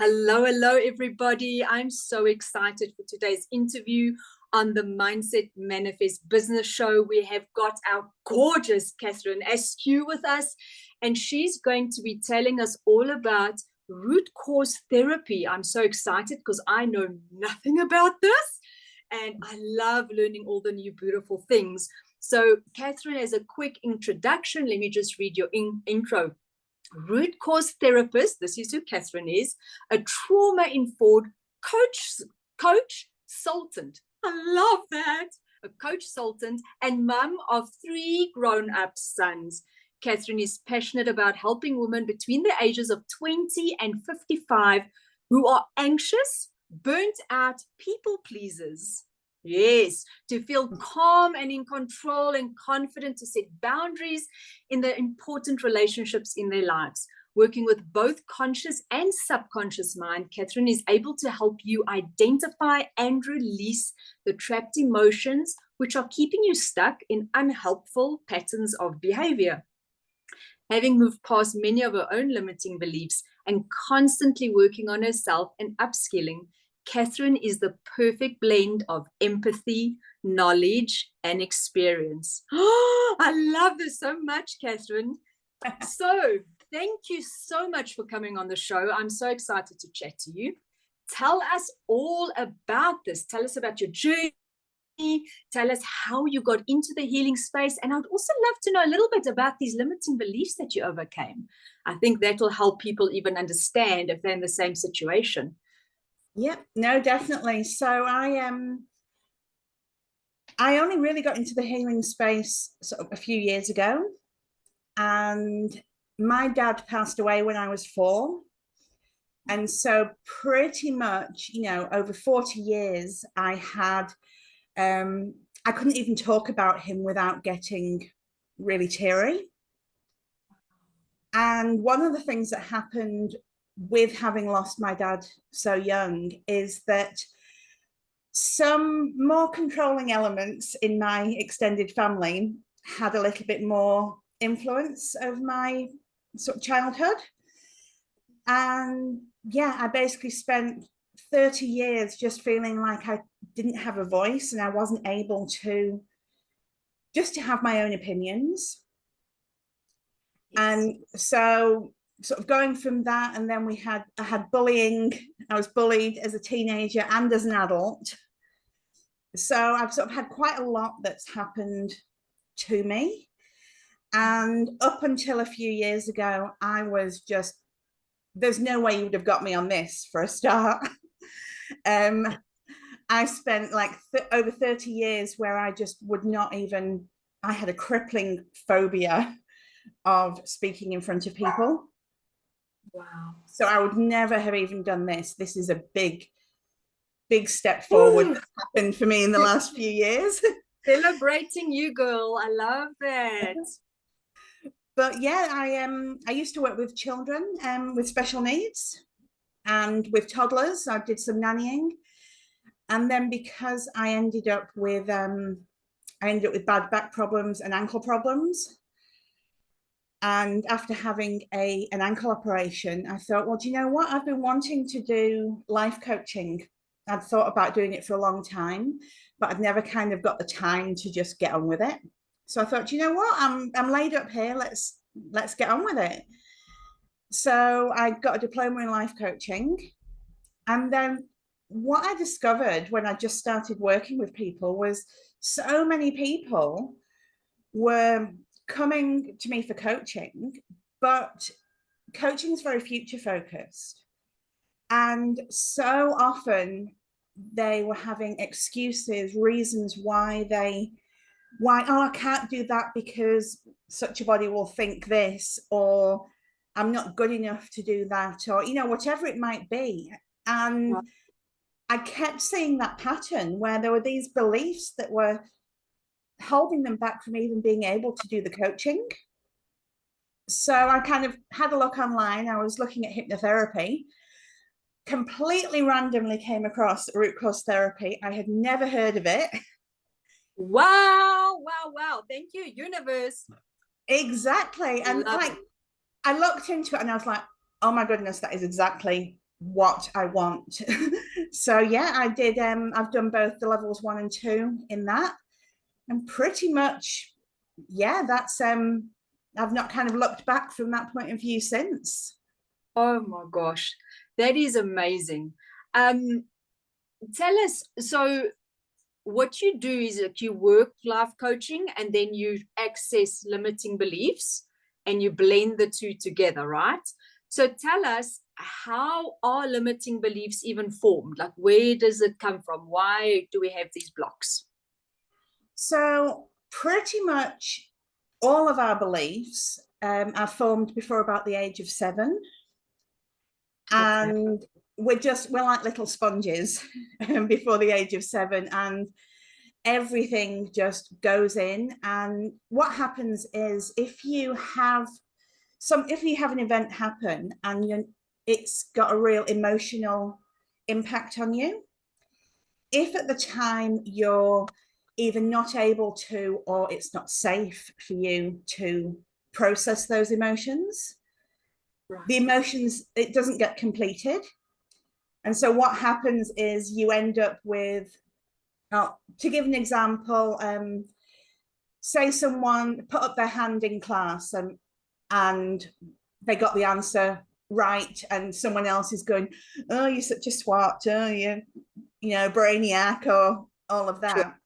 Hello, hello, everybody. I'm so excited for today's interview on the Mindset Manifest Business Show. We have got our gorgeous Kathryn Askew with us, and she's going to be telling us all about root cause therapy. I'm so excited because I know nothing about this, and I love learning all the new beautiful things. So, Kathryn, as a quick introduction, let me just read your intro. Root cause therapist, this is who Kathryn is, a trauma-informed coachsultant. I love that. A coachsultant and mum of 3 grown-up sons. Kathryn is passionate about helping women between the ages of 20 and 55 who are anxious, burnt out people pleasers. Yes, to feel calm and in control and confident to set boundaries in the important relationships in their lives. Working with both conscious and subconscious mind, Kathryn is able to help you identify and release the trapped emotions which are keeping you stuck in unhelpful patterns of behavior. Having moved past many of her own limiting beliefs and constantly working on herself and upskilling, Kathryn is the perfect blend of empathy, knowledge, and experience. Oh, I love this so much, Kathryn. So thank you so much for coming on the show. I'm so excited to chat to you. Tell us all about this. Tell us about your journey. Tell us how you got into the healing space. And I'd also love to know a little bit about these limiting beliefs that you overcame. I think that will help people even understand if they're in the same situation. Yep, no, definitely. So I only really got into the healing space sort of a few years ago, and my dad passed away when I was 4. And so pretty much, over 40 years, I couldn't even talk about him without getting really teary. And one of the things that happened with having lost my dad so young is that some more controlling elements in my extended family had a little bit more influence over my sort of childhood. And yeah, I basically spent 30 years just feeling like I didn't have a voice and I wasn't able to have my own opinions. Yes. And so sort of going from that, and then I had bullying. I was bullied as a teenager and as an adult. So I've sort of had quite a lot that's happened to me. And up until a few years ago, I was just, there's no way you would have got me on this for a start. I spent like over 30 years where I just would not even, I had a crippling phobia of speaking in front of people. Wow. So I would never have even done this. This is a big step forward that happened for me in the last few years. Celebrating you, girl. I love that. But yeah, I used to work with children with special needs and with toddlers. I did some nannying. And then because I ended up with bad back problems and ankle problems. And after having an ankle operation, I thought, well, do you know what? I've been wanting to do life coaching. I'd thought about doing it for a long time, but I'd never kind of got the time to just get on with it. So I thought, do you know what? I'm laid up here. Let's get on with it. So I got a diploma in life coaching. And then what I discovered when I just started working with people was so many people were coming to me for coaching, but coaching is very future focused. And so often they were having excuses, reasons why, oh, I can't do that because such a body will think this, or I'm not good enough to do that, or, whatever it might be. And I kept seeing that pattern where there were these beliefs that were holding them back from even being able to do the coaching. So I kind of had a look online. I was looking at hypnotherapy, completely randomly came across root cause therapy. I had never heard of it. Wow. Thank you, universe. Exactly. And I looked into it and I was like, oh my goodness, that is exactly what I want. So yeah, I did. I've done both the levels 1 and 2 in that, and pretty much, yeah, that's I've not kind of looked back from that point of view since. Oh my gosh, that is amazing. Tell us, so what you do is that you work life coaching and then you access limiting beliefs and you blend the two together, right? So tell us, how are limiting beliefs even formed? Like, where does it come from? Why do we have these blocks? So pretty much all of our beliefs are formed before about the age of 7. Okay. And we're like little sponges before the age of 7, and everything just goes in. And what happens is, if you have an event happen and it's got a real emotional impact on you, if at the time you're either not able to, or it's not safe for you to process those emotions, the Right. emotions, it doesn't get completed. And so what happens is you end up with, to give an example, say someone put up their hand in class, and they got the answer right, and someone else is going, oh, you're such a swat, oh, you brainiac, or all of Sure. that.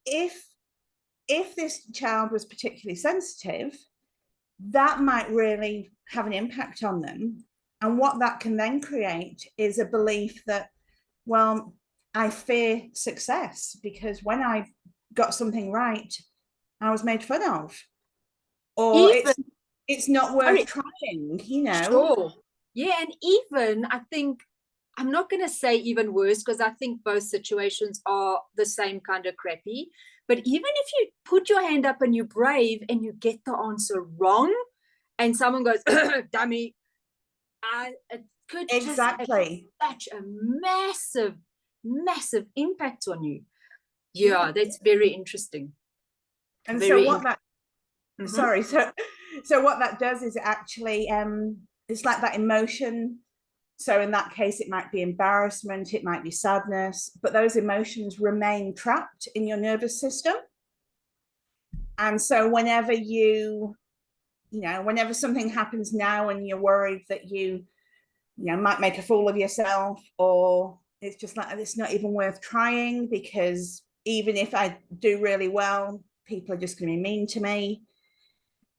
If this child was particularly sensitive, that might really have an impact on them. And what that can then create is a belief that, well, I fear success because when I got something right, I was made fun of. Or Even, it's not worth sorry, trying. sure. Yeah, and even I think, I'm not going to say even worse, because I think both situations are the same kind of crappy. But even if you put your hand up and you're brave and you get the answer wrong, and someone goes, dummy, it could just have Exactly. such a massive, massive impact on you. Yeah, that's very interesting. And so Very what interesting. that Mm-hmm. sorry, so what that does is, it actually it's like that emotion. So in that case, it might be embarrassment, it might be sadness, but those emotions remain trapped in your nervous system. And so whenever something happens now and you're worried that you might make a fool of yourself, or it's just like, it's not even worth trying because even if I do really well, people are just going to be mean to me.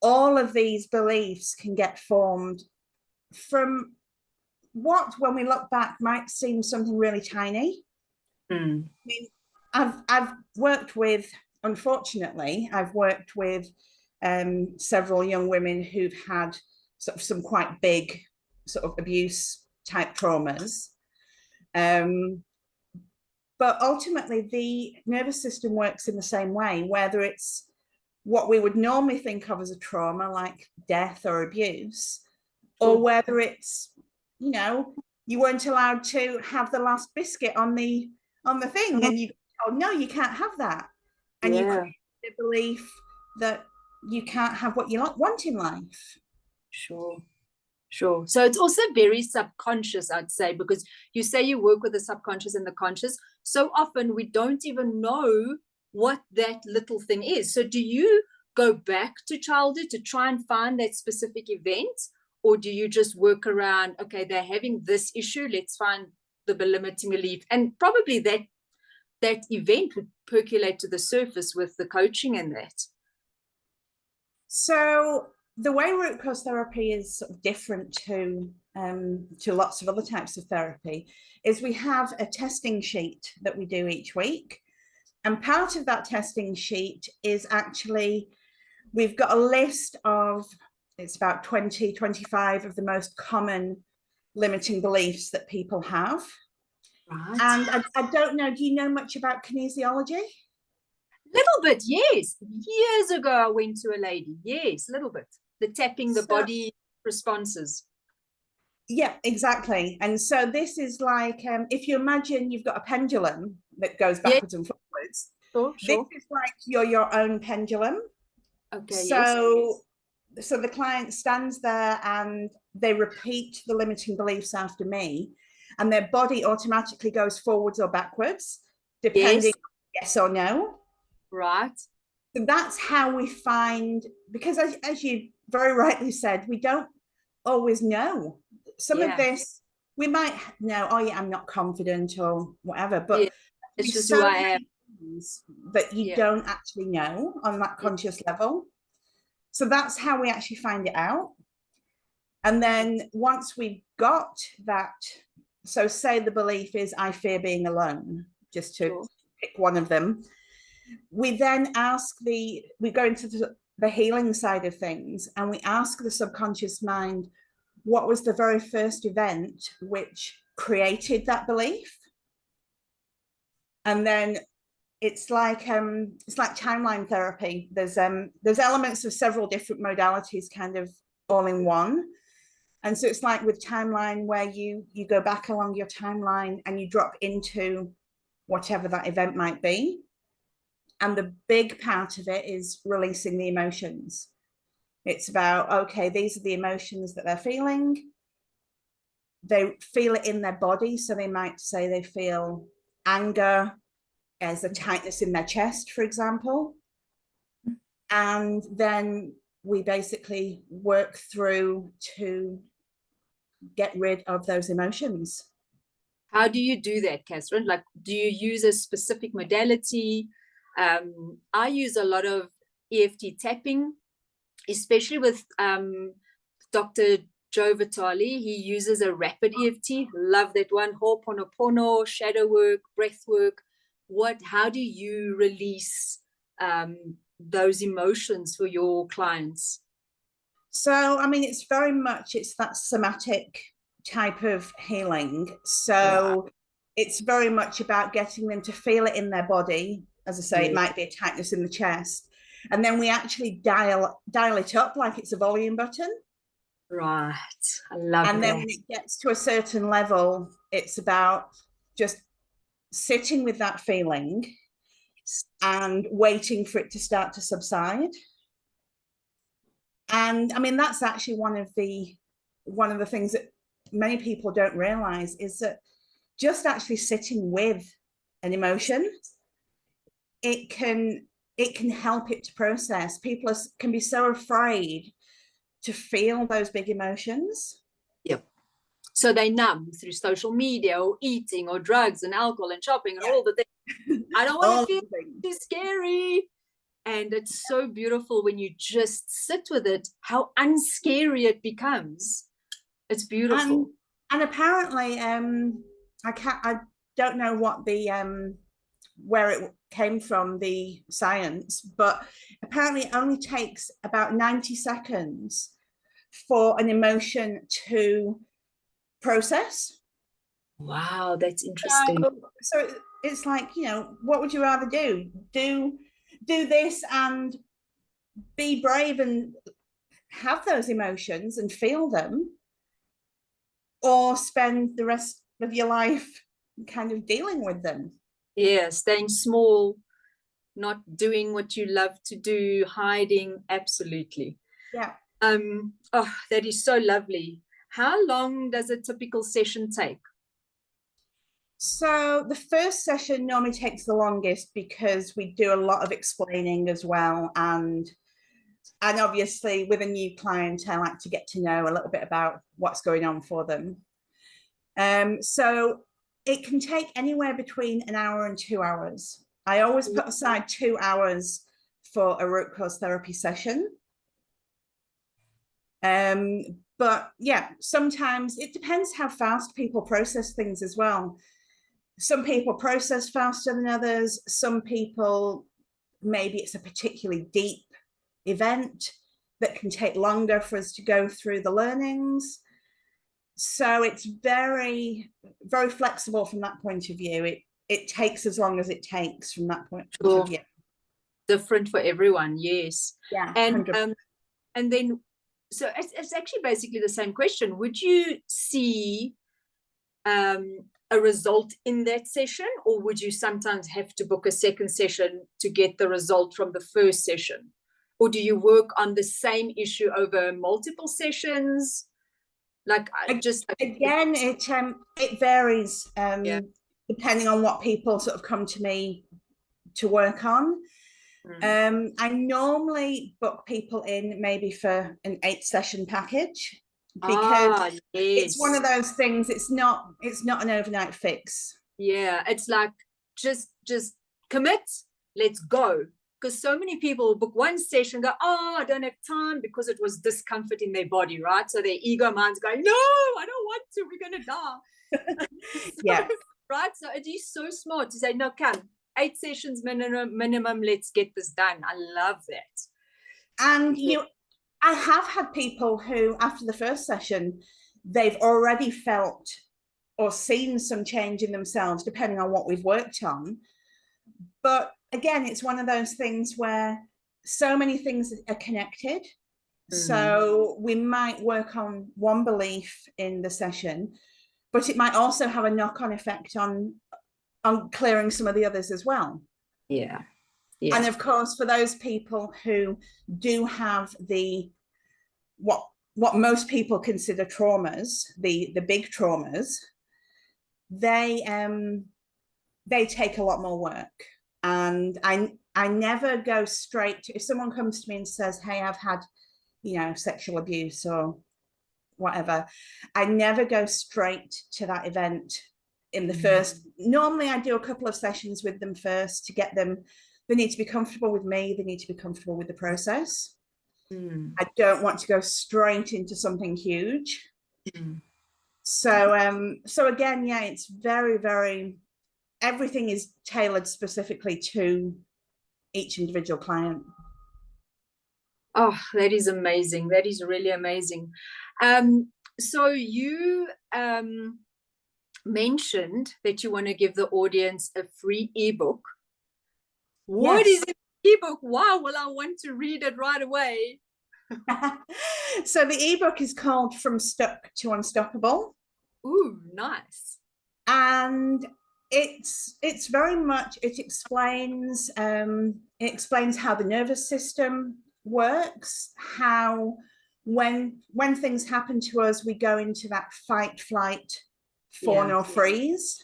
All of these beliefs can get formed from what, when we look back, might seem something really tiny. Mm. I mean, I've worked with, unfortunately, I've worked with several young women who've had sort of some quite big sort of abuse type traumas. But ultimately, the nervous system works in the same way, whether it's what we would normally think of as a trauma, like death or abuse, or Sure. whether it's, you weren't allowed to have the last biscuit on the thing, and you, oh no, you can't have that, and you Yeah, create the belief that you can't have what you want in life. sure. Sure. So it's also very subconscious, I'd say, because you say you work with the subconscious and the conscious. So often we don't even know what that little thing is. So do you go back to childhood to try and find that specific event? Or do you just work around, okay, they're having this issue, let's find the limiting belief. And probably that event would percolate to the surface with the coaching and that. So the way root cause therapy is sort of different to lots of other types of therapy is we have a testing sheet that we do each week. And part of that testing sheet is actually, we've got a list of, it's about 20, 25 of the most common limiting beliefs that people have. Right. And I don't know, do you know much about kinesiology? Little bit, yes. Years ago, I went to a lady. Yes, a little bit. The tapping the So, body responses. yeah, exactly. And so this is like, if you imagine you've got a pendulum that goes Yeah, backwards and forwards, sure, this sure. is like you're your own pendulum. Okay, yes. So so the client stands there and they repeat the limiting beliefs after me, and their body automatically goes forwards or backwards, depending Yes. yes or no. Right. So that's how we find, because as you very rightly said, we don't always know. Some of Yeah. this, we might know, oh yeah, I'm not confident or whatever, Yeah. but It's there's just who so I am. many things that you Yeah. don't actually know on that Yeah. conscious level. So that's how we actually find it out. And then once we've got that, so say the belief is, I fear being alone, just to Sure. pick one of them. We then we go into the healing side of things, and we ask the subconscious mind, what was the very first event which created that belief? And then it's like timeline therapy. There's elements of several different modalities kind of all in one. And so it's like with timeline, where you go back along your timeline and you drop into whatever that event might be. And the big part of it is releasing the emotions. It's about, okay, these are the emotions that they're feeling. They feel it in their body. So they might say they feel anger, as a tightness in their chest, for example. And then we basically work through to get rid of those emotions. How do you do that, Kathryn? Like, do you use a specific modality? I use a lot of EFT tapping, especially with Dr. Joe Vitale. He uses a rapid EFT. Love that one. Ho'oponopono, shadow work, breath work. How do you release those emotions for your clients? So, I mean, it's very much, it's that somatic type of healing. So Right. it's very much about getting them to feel it in their body. As I say, Yeah. it might be a tightness in the chest. And then we actually dial it up like it's a volume button. Right. I love And then that. when it gets to a certain level, it's about just sitting with that feeling and waiting for it to start to subside. And I mean, that's actually one of the things that many people don't realize, is that just actually sitting with an emotion, it can help it to process. People can be so afraid to feel those big emotions. Yep. So they numb through social media or eating or drugs and alcohol and shopping and Yeah. all the things. I don't want All to feel things. too scary. And it's so beautiful when you just sit with it, how unscary it becomes. It's beautiful. And apparently, I don't know what where it came from, the science, but apparently it only takes about 90 seconds for an emotion to process. Wow, that's interesting. So it's like, what would you rather do? Do this and be brave and have those emotions and feel them, or spend the rest of your life kind of dealing with them? Yeah, staying small, not doing what you love to do, hiding. Absolutely. Yeah. Oh, that is so lovely. How long does a typical session take? So the first session normally takes the longest, because we do a lot of explaining as well, and obviously with a new client, I like to get to know a little bit about what's going on for them. So it can take anywhere between an hour and 2 hours. I always put aside 2 hours for a root cause therapy session. But yeah, sometimes it depends how fast people process things as well. Some people process faster than others. Some people, maybe it's a particularly deep event that can take longer for us to go through the learnings. So it's very, very flexible from that point of view. It takes as long as it takes from that point of view. Different for everyone, yes. Yeah. And 100%. and then, so it's actually basically the same question. Would you see a result in that session, or would you sometimes have to book a second session to get the result from the first session? or do you work on the same issue over multiple sessions? Like, again, it varies yeah. depending on what people sort of come to me to work on. I normally book people in maybe for an 8-session package, because it's one of those things, it's not an overnight fix. Yeah, it's like just commit, let's go. Because so many people book one session, go, oh, I don't have time, because it was discomfort in their body, right? So their ego mind's going, no, I don't want to, we're gonna die. So, yeah. Right. So it is so smart to say, no, come, 8 sessions minimum, let's get this done. I love that. And I have had people who, after the first session, they've already felt or seen some change in themselves, depending on what we've worked on. But again, it's one of those things where so many things are connected. So we might work on one belief in the session, but it might also have a knock-on effect on clearing some of the others as well. Yeah. And of course, for those people who do have what most people consider traumas, the big traumas, they take a lot more work. And I never go straight to, if someone comes to me and says, hey, I've had, sexual abuse or whatever, I never go straight to that event in the first. Normally I do a couple of sessions with them first to get them, they need to be comfortable with me, they need to be comfortable with the process. I don't want to go straight into something huge. So again, yeah, it's very, very, everything is tailored specifically to each individual client. Oh, that is amazing. That is really amazing. So you mentioned that you want to give the audience a free ebook. What is an ebook? Wow, well, I want to read it right away. So the ebook is called From Stuck to Unstoppable. Ooh, nice. And it's very much, it explains how the nervous system works, how when things happen to us, we go into that fight, flight, fawn or freeze.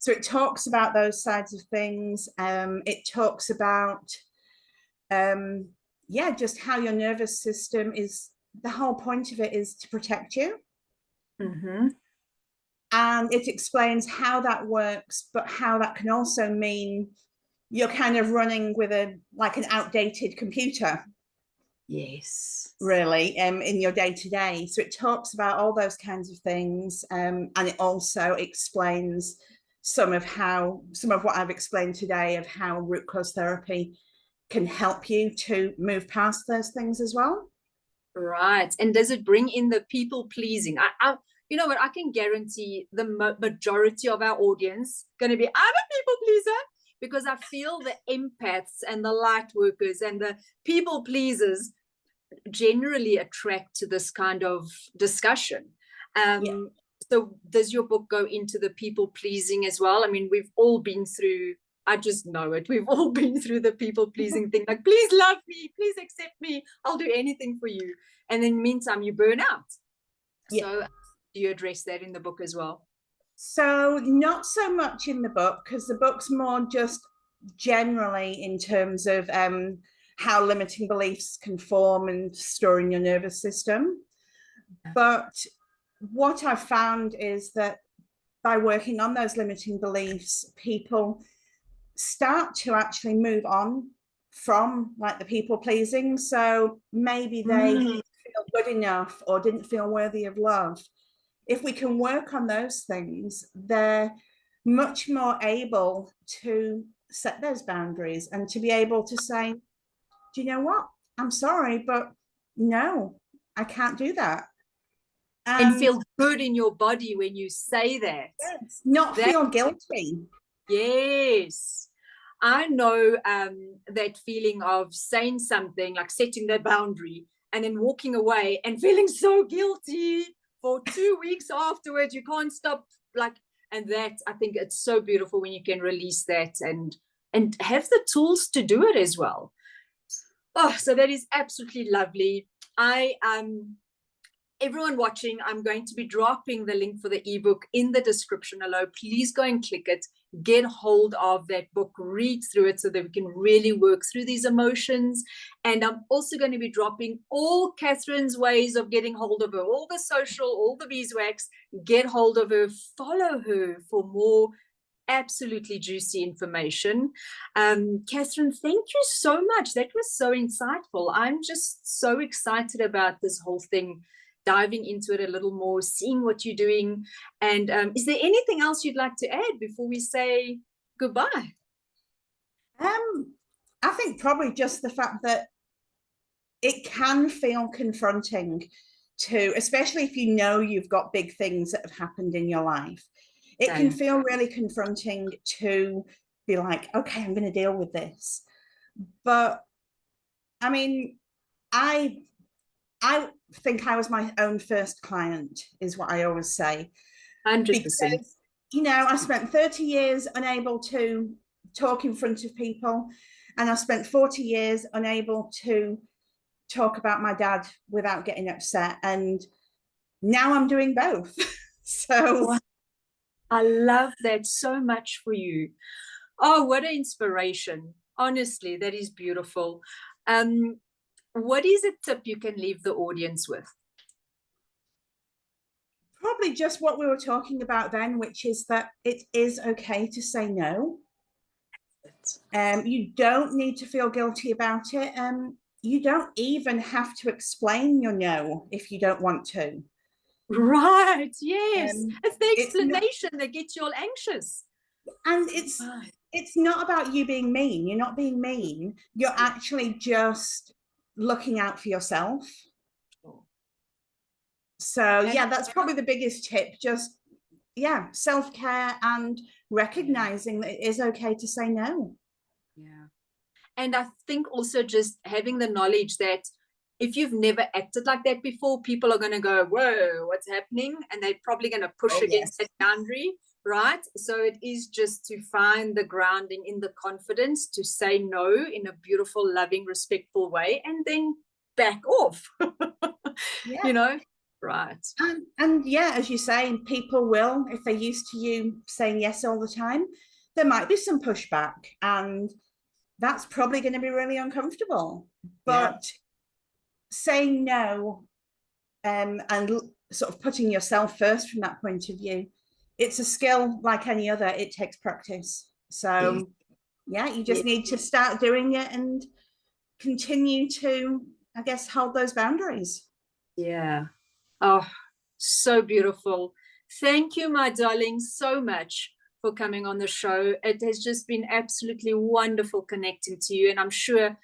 So it talks about those sides of things. It talks about just how your nervous system is, the whole point of it is to protect you. And it explains how that works, but how that can also mean you're kind of running with an outdated computer. Yes. Really, in your day-to-day. So it talks about all those kinds of things. And it also explains some of what I've explained today, of how root cause therapy can help you to move past those things as well. Right. And does it bring in the people pleasing? You know what, I can guarantee the majority of our audience going to be, I'm a people pleaser, because I feel the empaths and the light workers and the people pleasers generally attract to this kind of discussion. So does your book go into the people pleasing as well? I mean, we've all been through, I just know it, we've all been through the people pleasing thing, like, please love me, please accept me, I'll do anything for you. And in the meantime, you burn out. So do you address that in the book as well? So not so much in the book, because the book's more just generally in terms of how limiting beliefs can form and store in your nervous system. But what I've found is that by working on those limiting beliefs, people start to actually move on from the people pleasing. So maybe they didn't feel good enough or didn't feel worthy of love. If we can work on those things, they're much more able to set those boundaries and to be able to say, do you know what? I'm sorry, but no, I can't do that. And feel good in your body when you say that. Yes, not feel guilty. Yes. I know that feeling of saying something, like setting that boundary, and then walking away and feeling so guilty for 2 weeks afterwards. You can't stop, and that, I think it's so beautiful when you can release that and have the tools to do it as well. Oh, so that is absolutely lovely. Everyone watching, I'm going to be dropping the link for the ebook in the description below. Please go and click it, get hold of that book, read through it so that we can really work through these emotions. And I'm also going to be dropping all Kathryn's ways of getting hold of her, all the social, all the beeswax. Get hold of her, follow her for more absolutely juicy information. Kathryn, thank you so much. That was so insightful. I'm just so excited about this whole thing, diving into it a little more, seeing what you're doing. And is there anything else you'd like to add before we say goodbye? I think probably just the fact that it can feel confronting to, especially if you know you've got big things that have happened in your life. It can feel really confronting to be like, okay, I'm going to deal with this. But I mean, I think I was my own first client, is what I always say. 100%. Because, you know, I spent 30 years unable to talk in front of people, and I spent 40 years unable to talk about my dad without getting upset. And now I'm doing both. So I love that so much for you. Oh, what an inspiration. Honestly, that is beautiful. What is a tip you can leave the audience with? Probably just what we were talking about then, which is that it is okay to say no. You don't need to feel guilty about it. You don't even have to explain your no if you don't want to. Right, yes. It's the explanation not, that gets you all anxious. and it's not about you being mean. You're not being mean. You're actually just looking out for yourself. So yeah, that's probably the biggest tip. Just, yeah, self-care and recognizing that it is okay to say no. Yeah. And I think also just having the knowledge that if you've never acted like that before, people are going to go, whoa, what's happening? And they're probably going to push against that boundary, right? So it is just to find the grounding in the confidence to say no in a beautiful, loving, respectful way, and then back off. Yeah. You know, right. And yeah, as you say, people will, if they're used to you saying yes all the time, there might be some pushback, and that's probably going to be really uncomfortable. But saying no, and sort of putting yourself first from that point of view, it's a skill like any other. It takes practice. So yeah, you just need to start doing it and continue to, I guess, hold those boundaries. Yeah. Oh, so beautiful. Thank you, my darling, so much for coming on the show. It has just been absolutely wonderful connecting to you. And I'm sure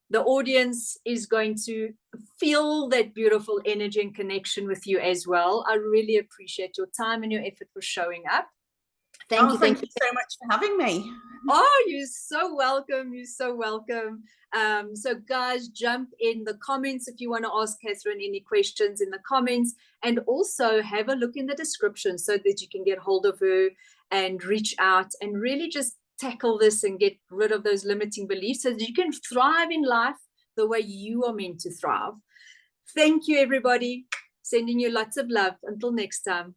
the audience is going to feel that beautiful energy and connection with you as well. I really appreciate your time and your effort for showing up. Thank you so much for having me. Oh, you're so welcome. You're so welcome. So guys, jump in the comments if you want to ask Kathryn any questions in the comments, and also have a look in the description so that you can get hold of her and reach out and really just tackle this and get rid of those limiting beliefs so that you can thrive in life the way you are meant to thrive. Thank you, everybody. Sending you lots of love. Until next time.